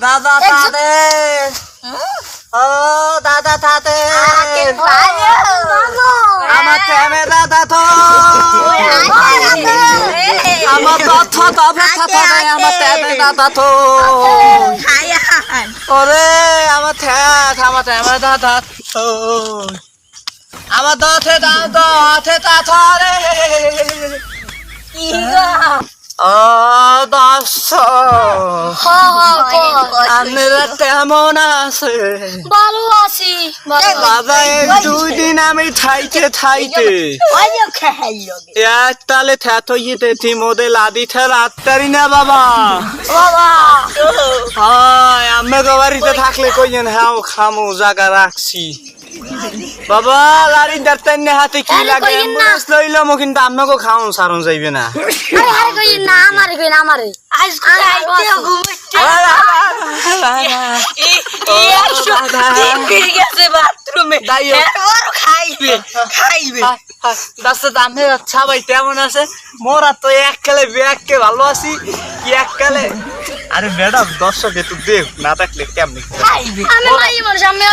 দাদা তাতে ও দাদা তাতে আমার প্রেমে দাদা তো আমার তথ্য তবে আমার প্রেমে দাদা তো ওরে আমার প্রেমে দাদা তো আমার দথে দাদা হাতে তাথা রে ও দাস আপনারা কেমন আছে? ভালো আছি বাবা এই 2 দিন আমি থাইতে এক তালে থ্যাত ইতে তিমোদে লাদি ঠেল আত্তারি না বাবা হয় আমি বাড়িতে থাকলে কইয়েন হ্যাঁ খামু জায়গা রাখছি বাবা লারি ডাক্তার নে হাতে কি লাগে অ্যাম্বুলেন্স লইলাম কিন্তু আমাকে খাওন সারন যাইবে না আরে কইন না আমারে আজ খাইতে ঘুমতে এই গেছে বাথরুমে এরপর খাইবে দাসে দামে আচ্ছা ভাই কেমন আছে মোরা তো এককালে ব্যাগকে ভালো আছি কি এককালে আরে ম্যাডাম দর্শক একটু দেখ না দেখলে কেমনি খাইবে আমি মাই মানুষ আমি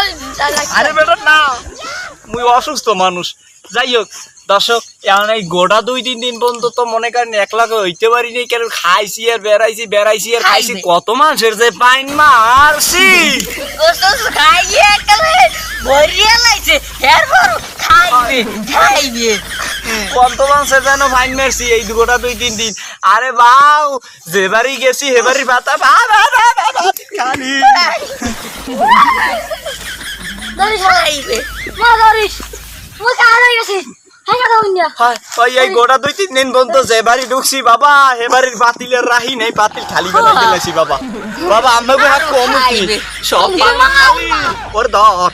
আরে ম্যাডাম না মুই অসুস্থ মানুষ যাই হোক দর্শক এখন এই গোটা 2-3 দিন পর্যন্ত তো মনে করেন একলাকে হইতে পারি নাই কেন খাইছি আর বেড়াইছি আর খাইছি কত মানুষের যে পাইন মারছি খাইয়ে একেবারে ভরিয়ে লাইছে এরপর খাইবে কত মানুষের যেন ফাইন মারছি এই গোটা 2-3 দিন আরে বাউ যে বাড়ি গেছি হে বাড়ি ভাতা খালি খাইবে মা ধরিস মু কারে গেছি এই গোটা 2-3 দিন পর্যন্ত যে বাড়ি ঢুকছি বাবা হে বাড়ির বাতিলের রাহি নেই বাতিল খালি বানাই দিলাছি বাবা আমাকে হাত কম কি সব খালি ওর ধর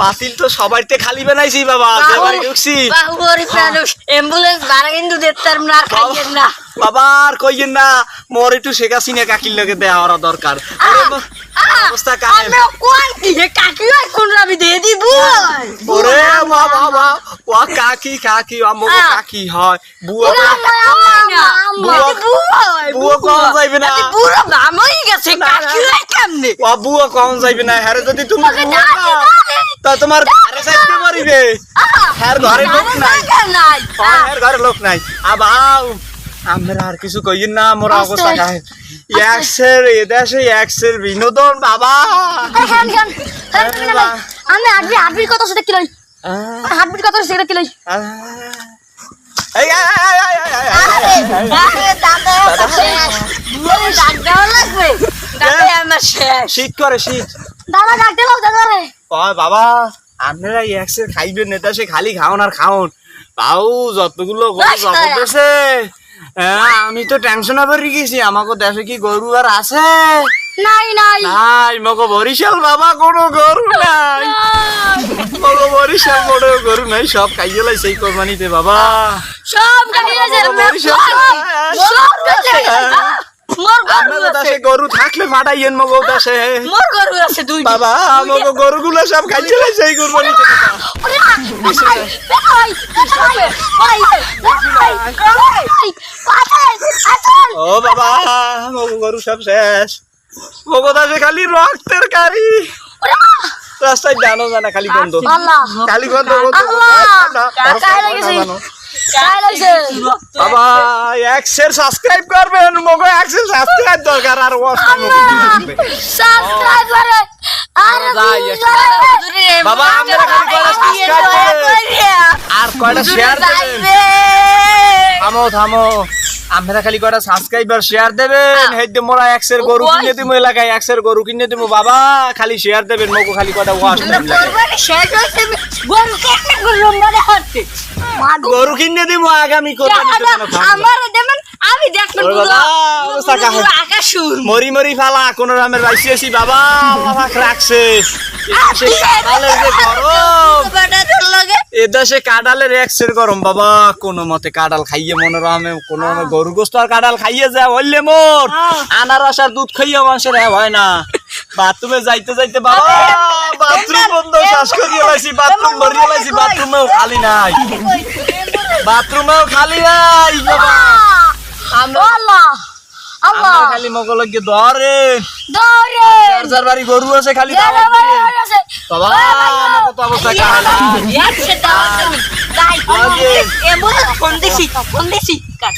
বাতিল তো সবাইতে খালি বানাইছি বাবা যে বাড়ি ঢুকছি বাহুবরি মানুষ অ্যাম্বুলেন্স ভাড়া কিন্তু দিতাম না খাইয়েন না বাবা আর কইয়েন না মোর একটু শেখাছিনা কাকির লগে দেওয়া দরকার অবস্থা কানে আমি কোন কি কাকি কোন আমি দিয়ে দিব ওরে বাবা ও কাকি আমগো কাকি হয় বুয়া কোন যাইবে না বুড়ো ভামই গেছে কাকি কেমনে ও বুয়া কোন যাইবে না আরে যদি তুমি তা তোমার ঘরে যাইতে পারিবে আর ঘরে লোক নাই আর ঘরে লোক নাই আবাও আমরা আর কিছু কইন না মোর অবস্থা কাহে এদেশে এক্সেল বিনোদন বাবা আমি হাটবিট কত সেটা কিলো হাটবিট কত সেটা কিলো শীত করে শীত দাদা ডাকতে লাও দাদা রে বাবা আপনারা এক্সেল খাইবেন এদেশে খালি খাওন আর খাওন বাউ যতগুলো গরু জগতেছে আমি তো টেনশন করে গেছি আমাকে দেশে কি গরু আর আছে নাই মগো বরিশাল বাবা কোনো গরু নাই মগো বরিশাল কোনো গরু নাই সব খাইয়ে লাইছে এই কোরবানিতে বাবা সব খাইয়েছে আমাদের দেশে গরু থাকলে ফাটাইয়েন মগো দেশে মোর গরু আছে দুই বাবা মগো গরুগুলো সব খাইয়ে লাইছে এই কোরবানিতে ও বাবা মগো গরু সব শেষ মগো দেশে খালি রক্তের গাড়ি রাস্তায় জানা খালি বন্ধ বাবা এক্সেল সাবস্ক্রাইব করবেন মগো এক্সেল সাবস্ক্রাইব দরকার আর বাবা আমরা খালি কয়টা সাবস্ক্রাইব আর কয়টা শেয়ার দেবেন থামো আমরা খালি কয়টা সাবস্ক্রাইব আর শেয়ার দেবেন হেইতে মোরা এক্সের গরু কিনে দিমু এলাকায় এক্সের গরু কিনে দিমু বাবা খালি শেয়ার দেবেন মগো খালি কয়টা ওয়াশ গরু কিনে দিমু আগামী কোরবানিতে আমার দেবেন আমি দেখবেন মরি ফালা কোন রামের বাইসি আছি বাবা আল্লাহ রাখছে এদেশে কাঁডালের এক্সের গরম বাবা কোন মতে কাঁডাল খাইয়ে মনোরমে কোন গরু গোস্ত আর কাঁডাল খাইয়ে যায় হইলে মোর আনারস আর দুধ খাইয়ে মানুষের হয় না বাথরুমে যাইতে বাবা বাথরুম বন্ধ শ্বাস করিয়ে লাইছি বাথরুম ভরিয়ে লাইছি বাথরুমেও খালি নাই বাবা আমরা খালি মগলকে ধরে যার বাড়ি গরু আছে খালি এ দাওয়াত বাবা, দিয়ে। বাবা, আছে। বাবা আমার কত অবস্থা ইয়া, কাহিল ইয়া, সেটা দাও, দাও। আগে। এ, ফোন দিছি, কাট।